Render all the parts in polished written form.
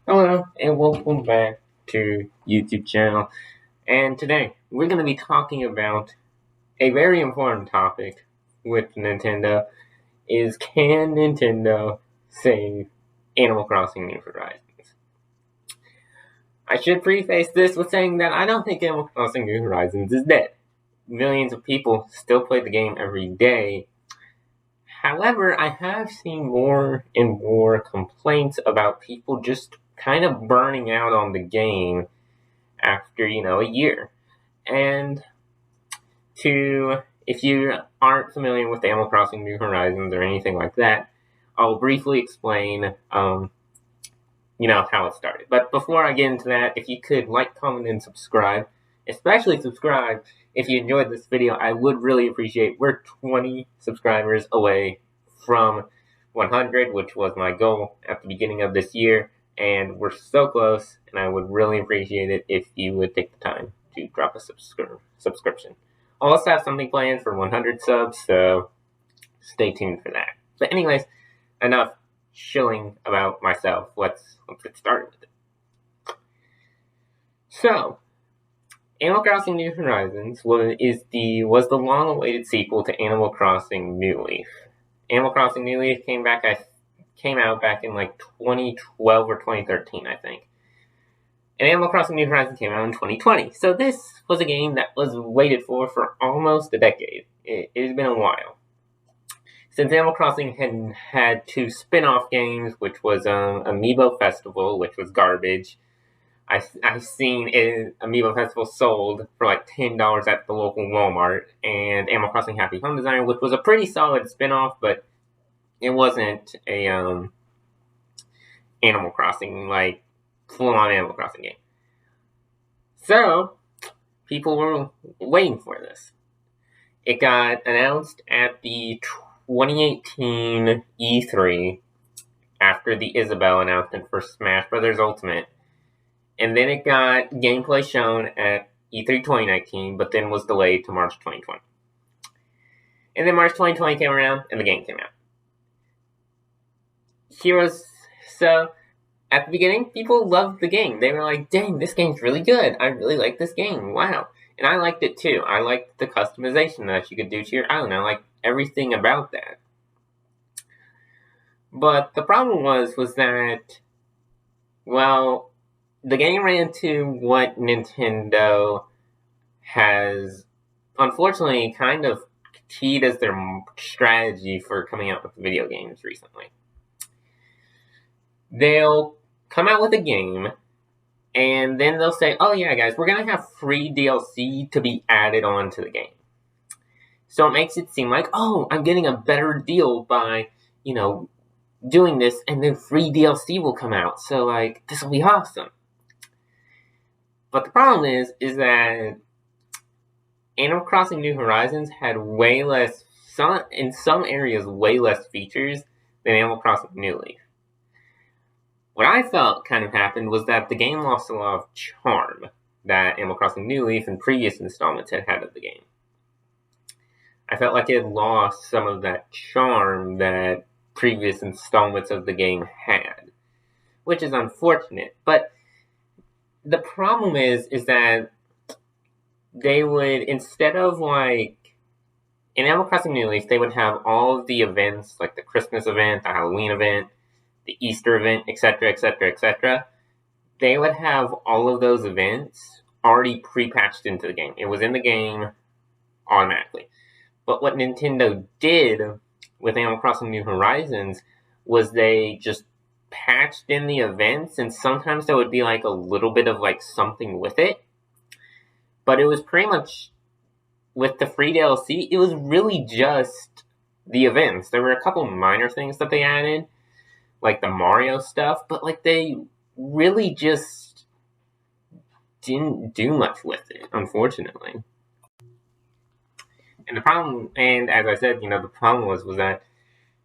Hello and welcome back to YouTube channel. And today we're going to be talking about a very important topic with Nintendo is can Nintendo save Animal Crossing New Horizons? I should preface this with saying that I don't think Animal Crossing New Horizons is dead. Millions of people still play the game every day. However, I have seen more and more complaints about people just kind of burning out on the game after, a year. And if you aren't familiar with Animal Crossing New Horizons or anything like that, I'll briefly explain, how it started. But before I get into that, if you could like, comment, and subscribe, especially subscribe if you enjoyed this video, I would really appreciate. We're 20 subscribers away from 100, which was my goal at the beginning of this year. And we're so close, and I would really appreciate it if you would take the time to drop a subscription. I'll also have something planned for 100 subs, so stay tuned for that. But anyways, enough shilling about myself. Let's get started with it. So, Animal Crossing New Horizons was the long-awaited sequel to Animal Crossing New Leaf. Animal Crossing New Leaf came out back in like 2012 or 2013, I think. And Animal Crossing New Horizons came out in 2020. So this was a game that was waited for almost a decade. It has been a while. Since Animal Crossing had two spin-off games, which was Amiibo Festival, which was garbage. I've seen Amiibo Festival sold for like $10 at the local Walmart, and Animal Crossing Happy Home Designer, which was a pretty solid spin-off, but it wasn't a Animal Crossing, like, full-on Animal Crossing game. So, people were waiting for this. It got announced at the 2018 E3 after the Isabelle announcement for Smash Bros. Ultimate. And then it got gameplay shown at E3 2019, but then was delayed to March 2020. And then March 2020 came around, and the game came out. So, at the beginning, people loved the game. They were like, dang, this game's really good. I really like this game. Wow. And I liked it too. I liked the customization that you could do to your island. I liked everything about that. But the problem was that, well, the game ran into what Nintendo has, unfortunately, kind of keyed as their strategy for coming out with video games recently. They'll come out with a game, and then they'll say, oh yeah, guys, we're going to have free DLC to be added on to the game. So it makes it seem like, oh, I'm getting a better deal by, doing this, and then free DLC will come out. So, like, this will be awesome. But the problem is that Animal Crossing New Horizons had way less, in some areas, way less features than Animal Crossing New Leaf. What I felt kind of happened was that the game lost a lot of charm that Animal Crossing New Leaf and previous installments had of the game. I felt like it lost some of that charm that previous installments of the game had, which is unfortunate. But the problem is that they would, instead of like, in Animal Crossing New Leaf, they would have all of the events, like the Christmas event, the Halloween event, the Easter event, etc., etc., etc. They would have all of those events already pre-patched into the game. It was in the game automatically. But what Nintendo did with Animal Crossing New Horizons was they just patched in the events, and sometimes there would be like a little bit of like something with it. But it was pretty much, with the free DLC, it was really just the events. There were a couple minor things that they added, like the Mario stuff, but like they really just didn't do much with it, unfortunately. And the problem, and as I said, the problem was that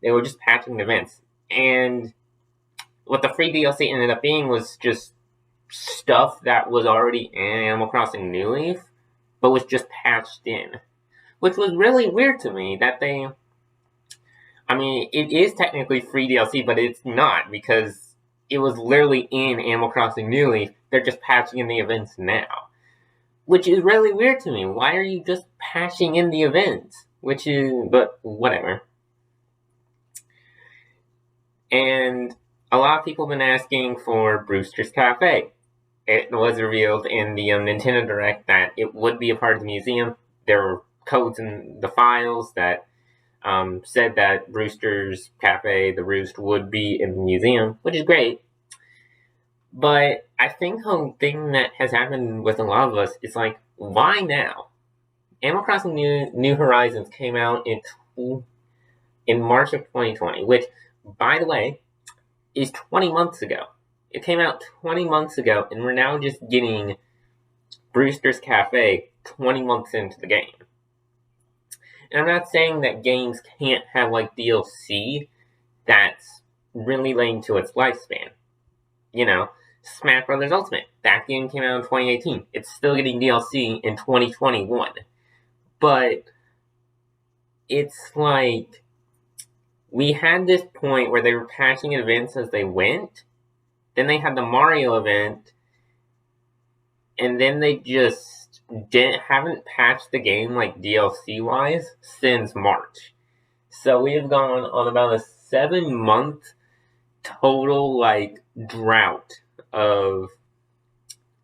they were just patching events. And what the free DLC ended up being was just stuff that was already in Animal Crossing New Leaf, but was just patched in. Which was really weird to me that it is technically free DLC, but it's not, because it was literally in Animal Crossing New Leaf. They're just patching in the events now. Which is really weird to me. Why are you just patching in the events? But whatever. And a lot of people have been asking for Brewster's Cafe. It was revealed in the Nintendo Direct that it would be a part of the museum. There were codes in the files that said that Brewster's Cafe, the Roost, would be in the museum, which is great. But I think the thing that has happened with a lot of us is like, why now? Animal Crossing New Horizons came out in March of 2020, which, by the way, is 20 months ago. It came out 20 months ago, and we're now just getting Brewster's Cafe 20 months into the game. And I'm not saying that games can't have like DLC that's really late to its lifespan. You know, Smash Bros. Ultimate, that game came out in 2018. It's still getting DLC in 2021. But it's like, we had this point where they were patching events as they went. Then they had the Mario event. And then they just haven't patched the game like DLC wise since March. So we have gone on about a 7-month total like drought of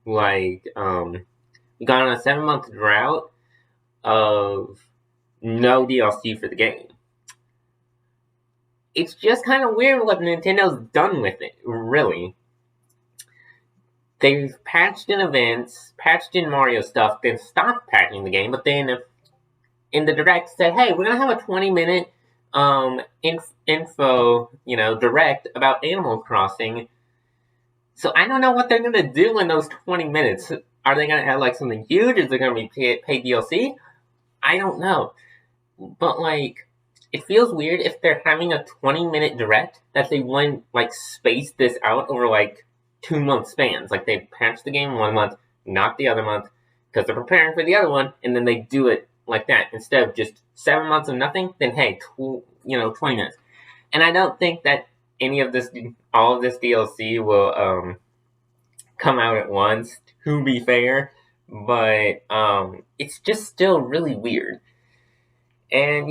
like we got on a 7-month drought of no DLC for the game. It's just kind of weird what Nintendo's done with it, really. They've patched in events, patched in Mario stuff, then stopped patching the game, but then in the Direct said, hey, we're going to have a 20-minute info, Direct about Animal Crossing. So I don't know what they're going to do in those 20 minutes. Are they going to add, like, something huge? Is it going to be paid DLC? I don't know. But, like, it feels weird if they're having a 20-minute Direct that they want, like, space this out over, like, 2-month spans. Like, they patch the game 1 month, not the other month, because they're preparing for the other one, and then they do it like that. Instead of just 7 months of nothing, then hey, 20 minutes. And I don't think that all of this DLC will come out at once, to be fair, but it's just still really weird. And,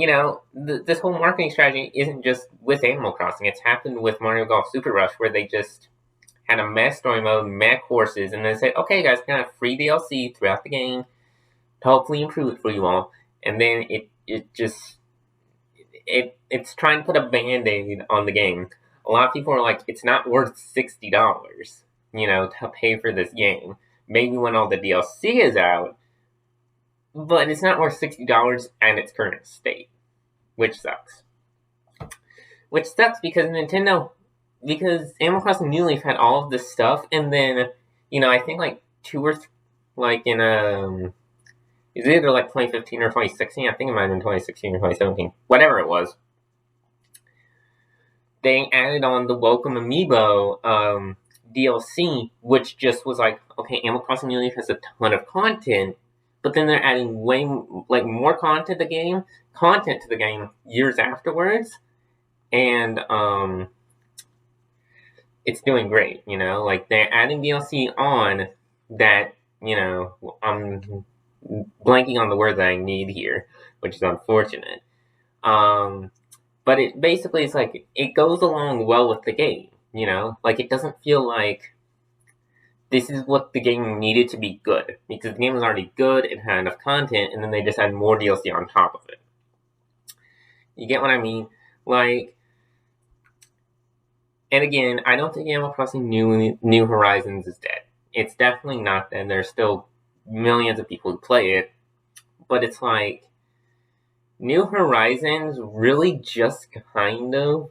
this whole marketing strategy isn't just with Animal Crossing. It's happened with Mario Golf Super Rush, where they just had a mech story mode, mech horses, and then said, okay, guys, we're going to have free DLC throughout the game to hopefully improve it for you all. And then it's trying to put a band-aid on the game. A lot of people are like, it's not worth $60, to pay for this game. Maybe when all the DLC is out, but it's not worth $60 at its current state, which sucks. Which sucks because Animal Crossing New Leaf had all of this stuff, and then, I think like it's either like 2015 or 2016, I think it might have been 2016 or 2017, whatever it was. They added on the Welcome Amiibo DLC, which just was like, okay, Animal Crossing New Leaf has a ton of content, but then they're adding way more content to the game years afterwards, and it's doing great, like they're adding DLC on that, I'm blanking on the word that I need here, which is unfortunate. But it basically is like, it goes along well with the game, like it doesn't feel like this is what the game needed to be good, because the game was already good, it had enough content, and then they just add more DLC on top of it. You get what I mean? Like, and again, I don't think Animal Crossing New Horizons is dead. It's definitely not dead. There's still millions of people who play it, but it's like, New Horizons really just kind of,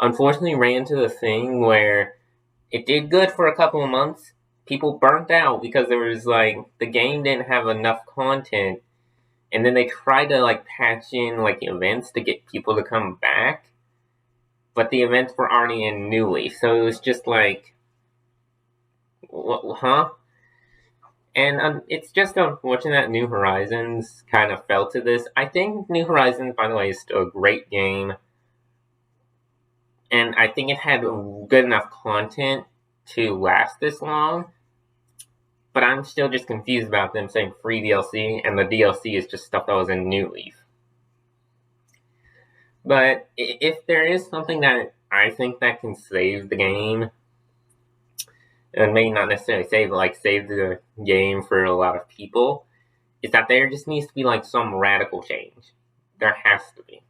unfortunately, ran into the thing where it did good for a couple of months. People burnt out because there was like, the game didn't have enough content, and then they tried to like patch in like events to get people to come back, but the events were already in New Leaf, so it was just like, huh? And it's just unfortunate that New Horizons kind of fell to this. I think New Horizons, by the way, is still a great game. and I think it had good enough content to last this long. But I'm still just confused about them saying free DLC, and the DLC is just stuff that was in New Leaf. But if there is something that I think that can save the game, and maybe not necessarily save the game for a lot of people, is that there just needs to be like some radical change. There has to be.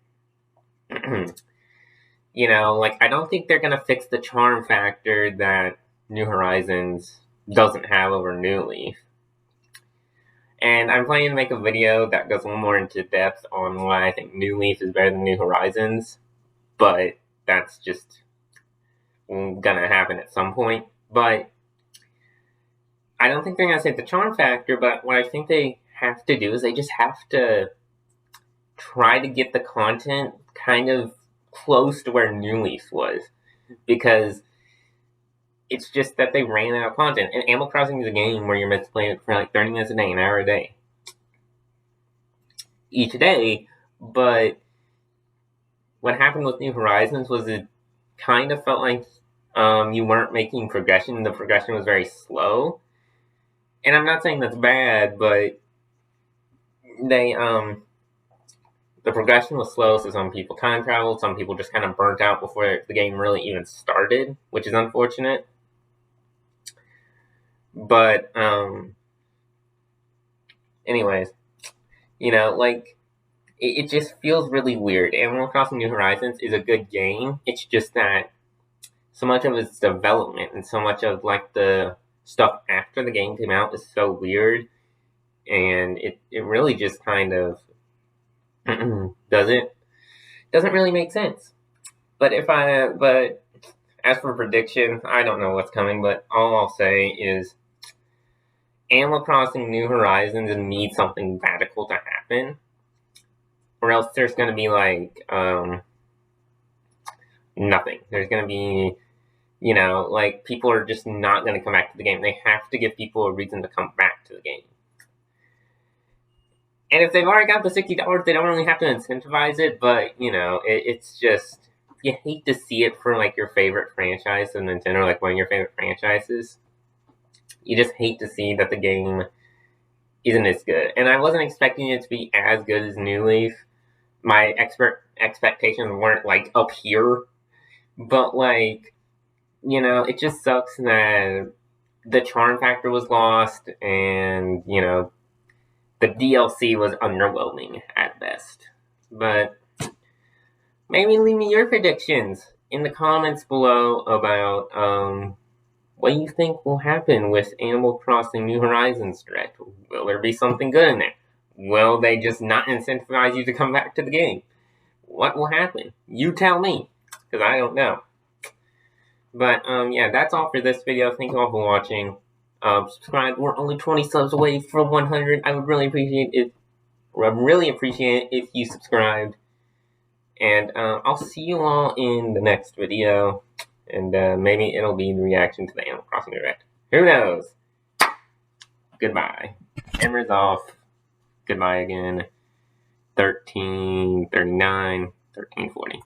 You know, like I don't think they're gonna fix the charm factor that New Horizons doesn't have over New Leaf. And I'm planning to make a video that goes a little more into depth on why I think New Leaf is better than New Horizons, but that's just gonna happen at some point. But I don't think they're gonna save the charm factor, but what I think they have to do is they just have to try to get the content kind of close to where New Leaf was, because it's just that they ran out of content. And Animal Crossing is a game where you're meant to play it for like 30 minutes a day, an hour a day, each day. But what happened with New Horizons was it kind of felt like you weren't making progression. The progression was very slow. And I'm not saying that's bad, but the progression was slow, so some people time traveled, some people just kind of burnt out before the game really even started, which is unfortunate. But, anyways, you know, like, it just feels really weird. Animal Crossing New Horizons is a good game, it's just that so much of its development and so much of, like, the stuff after the game came out is so weird, and it really just kind of doesn't really make sense. But as for prediction, I don't know what's coming, but all I'll say is Animal Crossing New Horizons needs something radical to happen, or else there's going to be like nothing. There's going to be, you know, like people are just not going to come back to the game. They have to give people a reason to come back to the game. And if they've already got the $60, they don't really have to incentivize it, but, you know, it's just, you hate to see it for, like, your favorite franchise of Nintendo, like, one of your favorite franchises. You just hate to see that the game isn't as good. And I wasn't expecting it to be as good as New Leaf. My expectations weren't, like, up here. But, like, you know, it just sucks that the charm factor was lost, and, you know, the DLC was underwhelming at best. But maybe leave me your predictions in the comments below about what you think will happen with Animal Crossing New Horizons Direct. Will there be something good in there? Will they just not incentivize you to come back to the game? What will happen? You tell me, because I don't know. But yeah, that's all for this video. Thank you all for watching. Subscribe. We're only 20 subs away from 100. I would really appreciate it if you subscribed. And I'll see you all in the next video. And maybe it'll be the reaction to the Animal Crossing Direct. Who knows? Goodbye. Camera's off. Goodbye again. 1339, 1340.